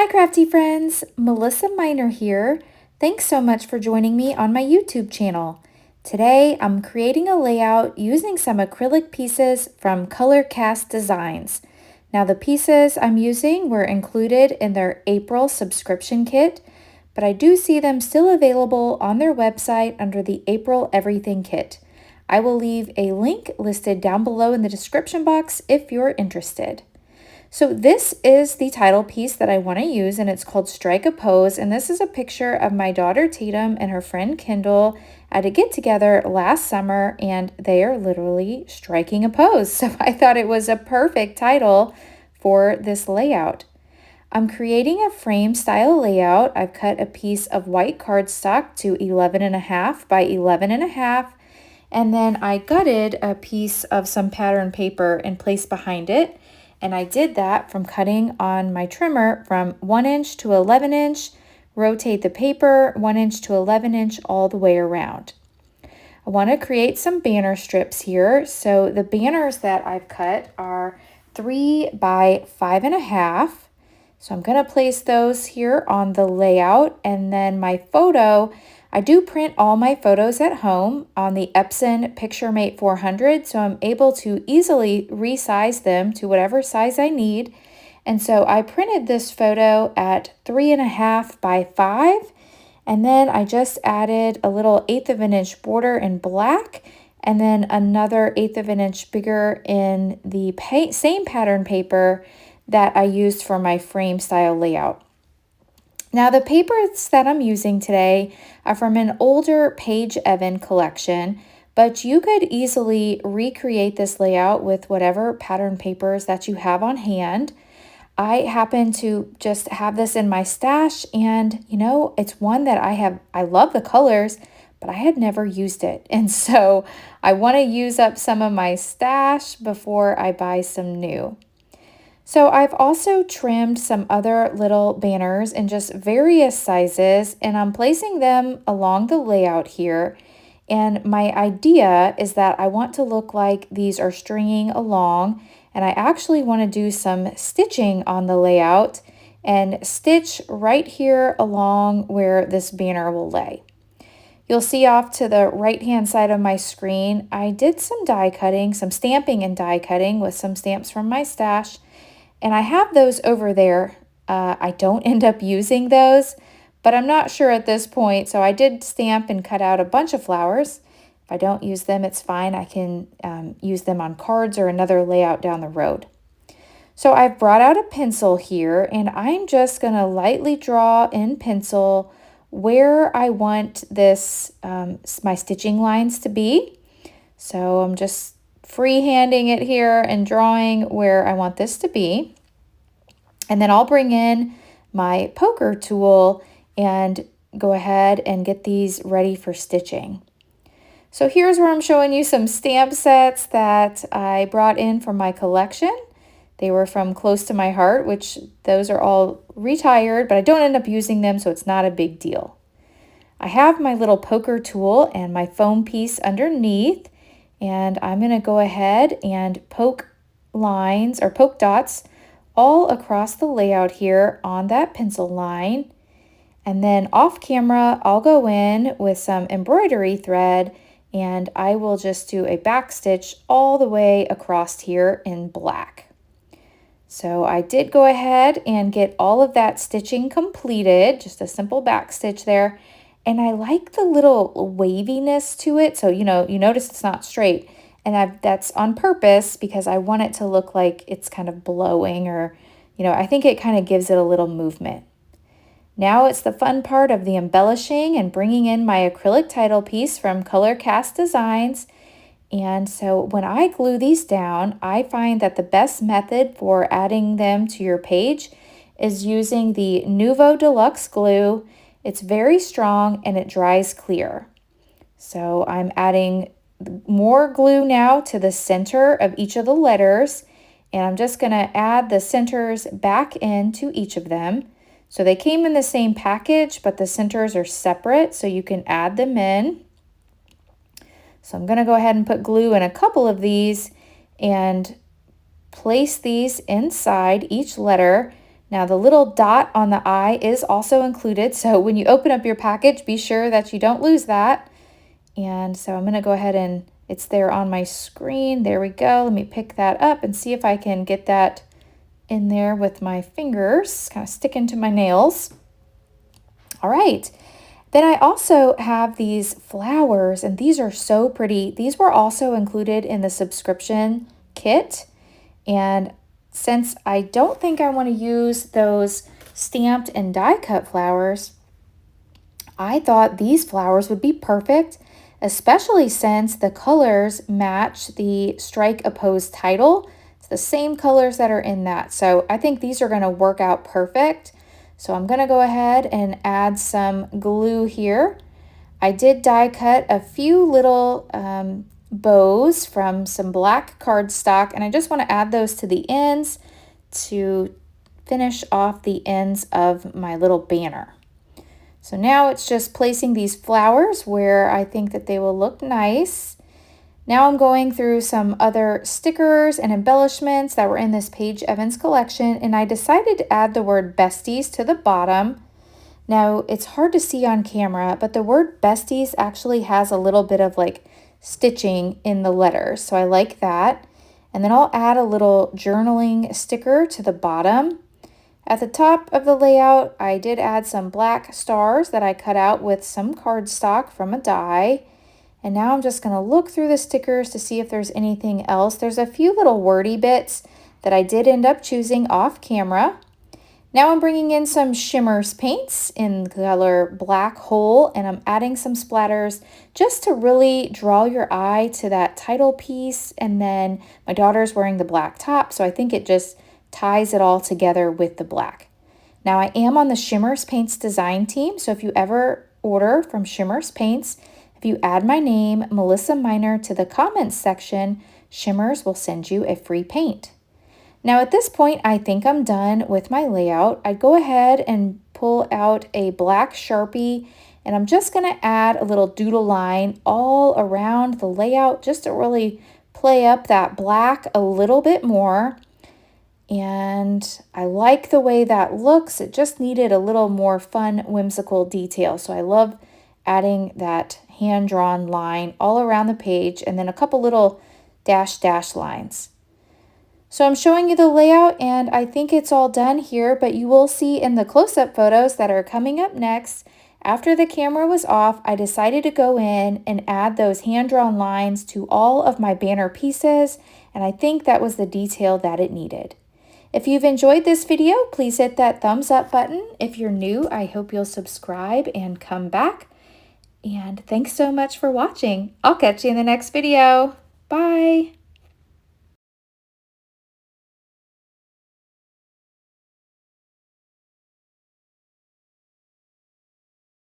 Hi crafty friends, Melissa Minor here. Thanks so much for joining me on my YouTube channel. Today I'm creating a layout using some acrylic pieces from Color Cast Designs. Now the pieces I'm using were included in their April subscription kit, but I do see them still available on their website under the April Everything Kit. I will leave a link listed down below in the description box if you're interested. So this is the title piece that I want to use, and it's called Strike a Pose, and this is a picture of my daughter Tatum and her friend Kendall at a get-together last summer, and they are literally striking a pose. So I thought it was a perfect title for this layout. I'm creating a frame style layout. I've cut a piece of white cardstock to 11.5 by 11.5, and then I gutted a piece of some pattern paper and placed behind it. And I did that from cutting on my trimmer from 1 inch to 11 inch, rotate the paper 1 inch to 11 inch all the way around. I want to create some banner strips here. So the banners that I've cut are 3 by 5.5. So I'm going to place those here on the layout, and then my photo, I do print all my photos at home on the Epson PictureMate 400, so I'm able to easily resize them to whatever size I need. And so I printed this photo at 3.5 by 5, and then I just added a little 1/8 of an inch border in black, and then another 1/8 of an inch bigger in the same pattern paper that I used for my frame style layout. Now the papers that I'm using today are from an older Page Evan collection, but you could easily recreate this layout with whatever pattern papers that you have on hand. I happen to just have this in my stash, and it's one that I love the colors, but I had never used it. And so I want to use up some of my stash before I buy some new. So I've also trimmed some other little banners in just various sizes, and I'm placing them along the layout here. And my idea is that I want to look like these are stringing along, and I actually want to do some stitching on the layout and stitch right here along where this banner will lay. You'll see off to the right-hand side of my screen, I did some die cutting, some stamping and die cutting with some stamps from my stash. And I have those over there. I don't end up using those, but I'm not sure at this point. So I did stamp and cut out a bunch of flowers. If I don't use them, it's fine. I can use them on cards or another layout down the road. So I've brought out a pencil here, and I'm just going to lightly draw in pencil where I want this, my stitching lines to be. So I'm just freehanding it here and drawing where I want this to be. And then I'll bring in my poker tool and go ahead and get these ready for stitching. So here's where I'm showing you some stamp sets that I brought in from my collection. They were from Close to My Heart, which those are all retired, but I don't end up using them, so it's not a big deal. I have my little poker tool and my foam piece underneath, and I'm going to go ahead and poke lines or poke dots all across the layout here on that pencil line. And then off camera, I'll go in with some embroidery thread, and I will just do a back stitch all the way across here in black. So I did go ahead and get all of that stitching completed, just a simple back stitch there. And I like the little waviness to it. So, you notice it's not straight. And that's on purpose because I want it to look like it's kind of blowing, or, I think it kind of gives it a little movement. Now it's the fun part of the embellishing and bringing in my acrylic title piece from Color Cast Designs. And so when I glue these down, I find that the best method for adding them to your page is using the Nuvo Deluxe glue. It's very strong and it dries clear. So I'm adding more glue now to the center of each of the letters, and I'm just going to add the centers back into each of them. So they came in the same package, but the centers are separate, so you can add them in. So I'm going to go ahead and put glue in a couple of these and place these inside each letter. Now the little dot on the eye is also included, so when you open up your package, be sure that you don't lose that. And so I'm going to go ahead and it's there on my screen. There we go. Let me pick that up and see if I can get that in there with my fingers, kind of stick into my nails. All right. Then I also have these flowers, and these are so pretty. These were also included in the subscription kit. And since I don't think I want to use those stamped and die cut flowers, I thought these flowers would be perfect, especially since the colors match the Strike Oppose title. It's the same colors that are in that. So I think these are going to work out perfect. So I'm going to go ahead and add some glue here. I did die cut a few little bows from some black cardstock, and I just want to add those to the ends to finish off the ends of my little banner. So now it's just placing these flowers where I think that they will look nice. Now I'm going through some other stickers and embellishments that were in this Paige Evans collection, and I decided to add the word besties to the bottom. Now it's hard to see on camera, but the word besties actually has a little bit of like stitching in the letters, so I like that. And then I'll add a little journaling sticker to the bottom. At the top of the layout, I did add some black stars that I cut out with some cardstock from a die. And now I'm just going to look through the stickers to see if there's anything else. There's a few little wordy bits that I did end up choosing off camera. Now I'm bringing in some Shimmers paints in the color Black Hole, and I'm adding some splatters just to really draw your eye to that title piece. And then my daughter's wearing the black top, so I think it just ties it all together with the black. Now I am on the Shimmers Paints design team, so if you ever order from Shimmers Paints, if you add my name, Melissa Minor, to the comments section, Shimmers will send you a free paint. Now at this point, I think I'm done with my layout. I'd go ahead and pull out a black Sharpie, and I'm just going to add a little doodle line all around the layout just to really play up that black a little bit more. And I like the way that looks. It just needed a little more fun, whimsical detail. So I love adding that hand-drawn line all around the page, and then a couple little dash lines. So I'm showing you the layout, and I think it's all done here, but you will see in the close-up photos that are coming up next, after the camera was off, I decided to go in and add those hand-drawn lines to all of my banner pieces, and I think that was the detail that it needed. If you've enjoyed this video, please hit that thumbs up button. If you're new, I hope you'll subscribe and come back. And thanks so much for watching. I'll catch you in the next video. Bye.